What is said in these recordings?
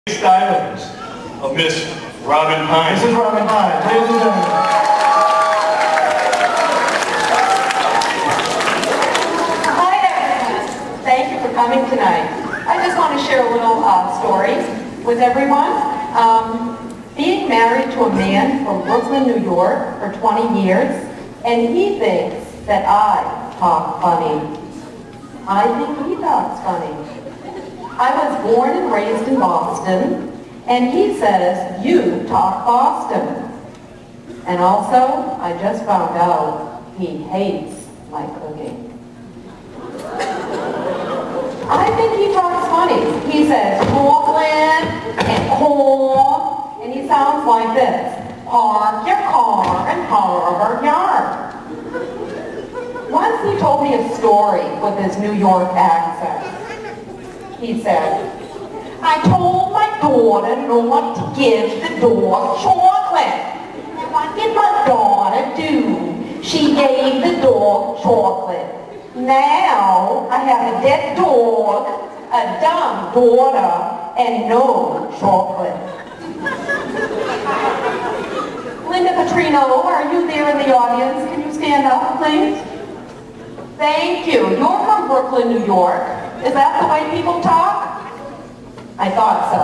Stylings of Miss Robin Pine. This is Robin Pine, ladies and gentlemen. Hi everyone. Thank you for coming tonight. I just want to share a little story with everyone. Being married to a man from Brooklyn, New York for 20 years, and he thinks that I talk funny. I think he talks funny. I was born and raised in Boston, and he says, you talk Boston. And also, I just found out he hates my cooking. I think he talks funny. He says Brooklyn and corn, and he sounds like this. Park your car in Harvard Yard. Once he told me a story with his New York accent. He said, I told my daughter not to give the dog chocolate. What did my daughter do? She gave the dog chocolate. Now I have a dead dog, a dumb daughter, and no chocolate. Linda Petrino, are you there in the audience? Can you stand up, please? Thank you. You're from Brooklyn, New York. Is that the way people talk? I thought so.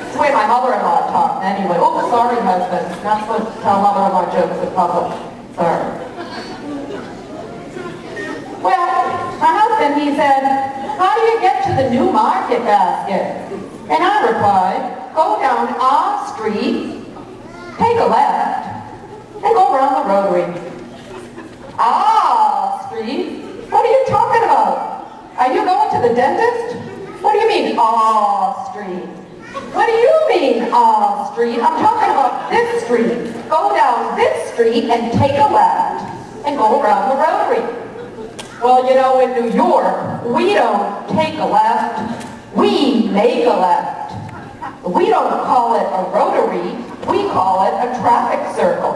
It's the way my mother-in-law talked anyway. Oh, sorry, husband. Not supposed to tell mother-in-law jokes in public. Sorry. Well, my husband, he said, how do you get to the New Market Basket? And I replied, go down our street, take a left, and go around the rotary. Ah, street? What are you talking about? Are you going to the dentist? What do you mean, ah, street? What do you mean, ah, street? I'm talking about this street. Go down this street and take a left and go around the rotary. Well, you know, in New York, we don't take a left, we make a left. We don't call it a rotary, we call it a traffic circle.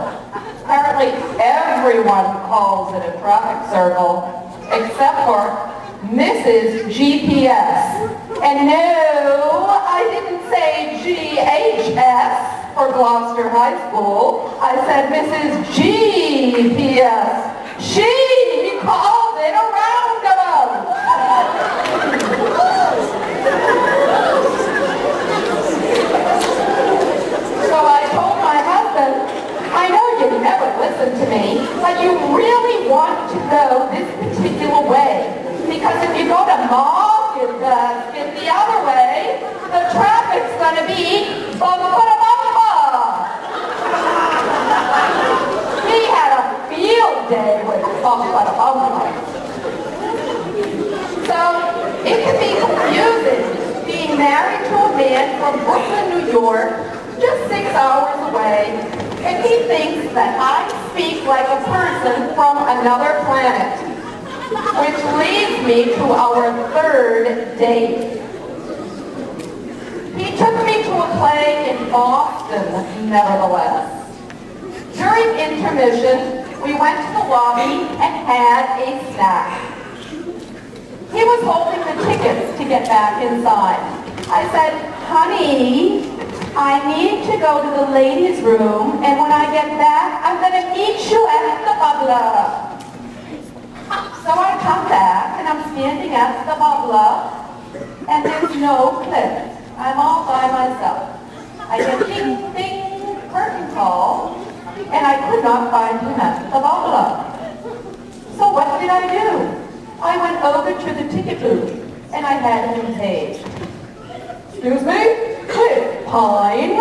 Apparently, everyone calls it a traffic circle, except for Mrs. GPS. And no, I didn't say GHS for Gloucester High School. I said Mrs. GPS. She called it a roundabout. So I told my husband, I know you never listen to me, but you really want to go this particular way. Because if you go to Market Basket the other way, the traffic's going to be bumpa-da-bumpa. He had a field day with bumpa-da-bumpa. So it can be confusing being married to a man from Brooklyn, New York, just 6 hours away, and he thinks that I speak like a person from another planet. Which leads me to our third date. He took me to a play in Boston, nevertheless. During intermission, we went to the lobby and had a snack. He was holding the tickets to get back inside. I said, honey, I need to go to the ladies' room, and when I get back, I'm going to meet you at the bubbler. So I come back, and I'm standing at the bubbler, and there's no clip. I'm all by myself. I get ding, ding, curtain call, and I could not find him at the bubbler. So what did I do? I went over to the ticket booth, and I had him paged. Excuse me? Cliff Pine,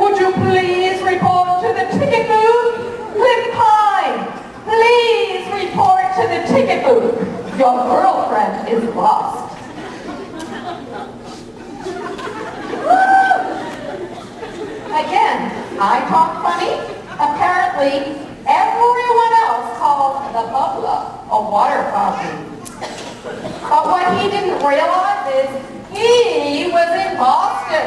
would you please report to the ticket booth? Cliff Pine, please report to the ticket booth. Your girlfriend is lost. Again, I talk funny. Apparently, everyone else called the bubbler a water fountain. But what he didn't realize is he was in Boston.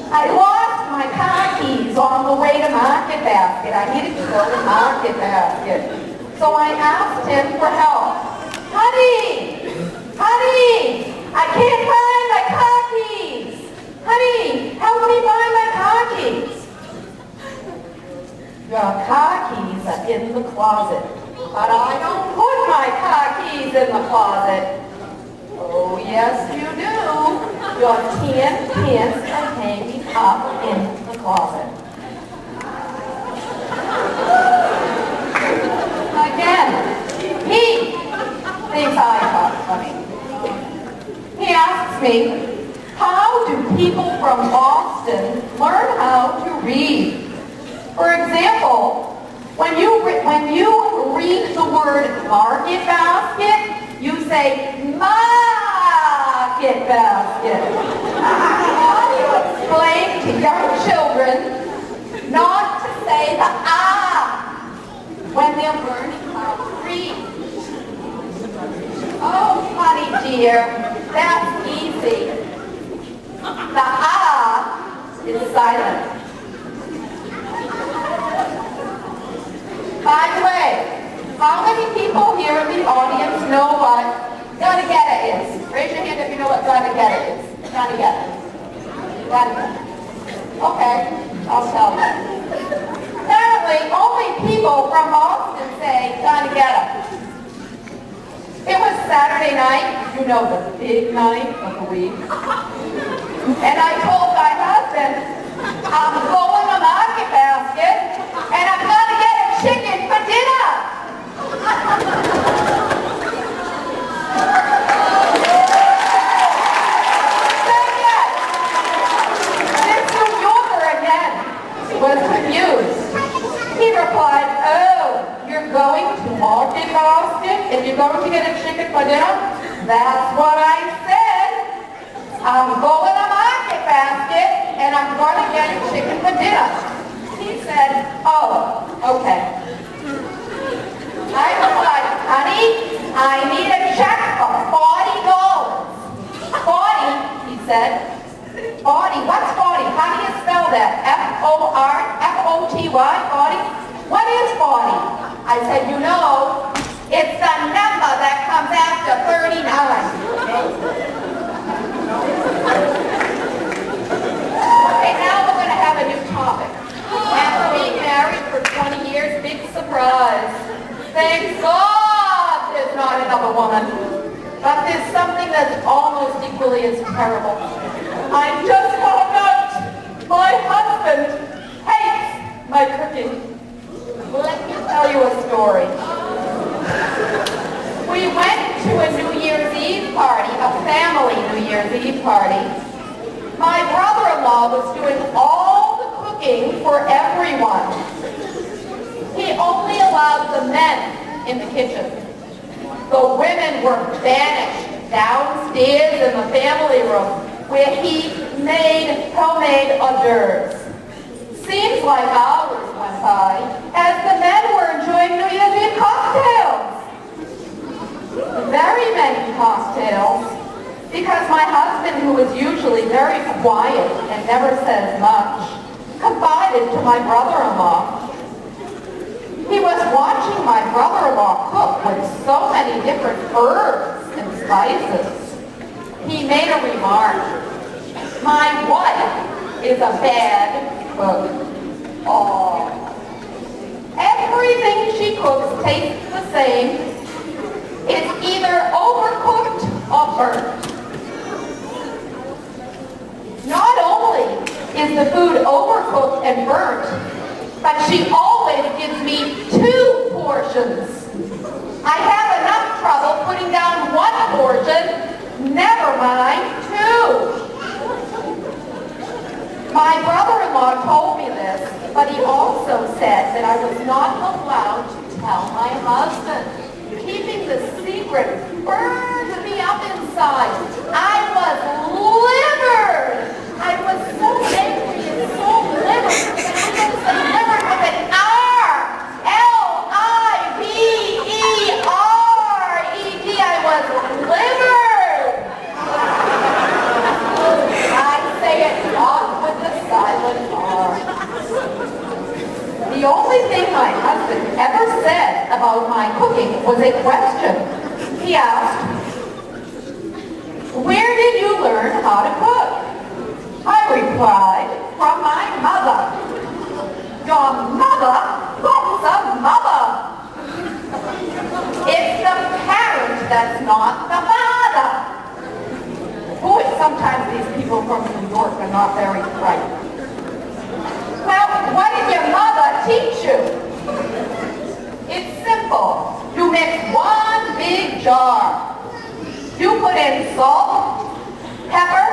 I lost my car keys on the way to Market Basket. I needed to go to Market Basket. So I asked him for help. closet. But I don't put my car keys in the closet. Oh, yes, you do. Your tan pants are hanging up in the closet. Again, he thinks I talk funny. He asks me, how do people from Boston learn how to read? For example, when you read the word market basket, you say market basket. How do you explain to young children not to say the ah when they're learning how to read? Oh, honey dear, that's easy. The ah is silent. By the way, how many people here in the audience know what gotta get it is? Raise your hand if you know what gotta get it is. Gotta get it. Gotta get it. Okay, I'll tell you. Apparently, only people from Boston say gotta get it. It was Saturday night, you know, the big night of the week. And I told my husband, I'm going to Market Basket, and I'm going to get a chicken for dinner. Say yes. This New Yorker again was confused. He replied, oh, you're going to Market Basket and you're going to get a chicken for dinner? That's what I said. I'm going to Market Basket and I'm going to get a chicken for dinner. He said, oh, okay. I replied, honey, I need a check for $40. 40, he said. 40, what's 40? How do you spell that? F-O-R-F-O-T-Y, 40? What is 40? I said, you know, it's the number that comes after 39. Okay, now we're going to have a new topic. After being married for 20 years, big surprise. Thank God there's not another woman. But there's something that's almost equally as terrible. I just found out my husband hates my cooking. Let me tell you a story. We went to a New Year's Eve party, a family New Year's Eve party. My brother-in-law was doing all the cooking for everyone. He only allowed the men in the kitchen. The women were banished downstairs in the family room where he made homemade hors d'oeuvres. Seems like hours went by as the men were enjoying New Year's Eve cocktails. Very many cocktails, because my husband, who is usually very quiet and never says much, confided to my brother-in-law. He was watching my brother-in-law cook with so many different herbs and spices. He made a remark. My wife is a bad cook. Oh. Everything she cooks tastes the same. It's either overcooked or burnt. Not only is the food overcooked and burnt, but she always gives me 2 portions. I have enough trouble putting down 1 portion, never mind 2. My brother-in-law told me this, but he also said that I was not allowed to tell my husband. Keeping the secret burned me up inside. I was livid. I was so angry and so livid. It was the liver with an R. L-I-V-E-R-E-D. I was livid. I say it not with the silent R. The only thing my husband ever said about my cooking was a question. He asked, where did you learn how to cook? I replied, from my mother. Your mother? What's a mother? that's not the father. Boy, sometimes these people from New York are not very bright. Well, what did your mother teach you? It's simple. You mix one big jar. You put in salt, pepper,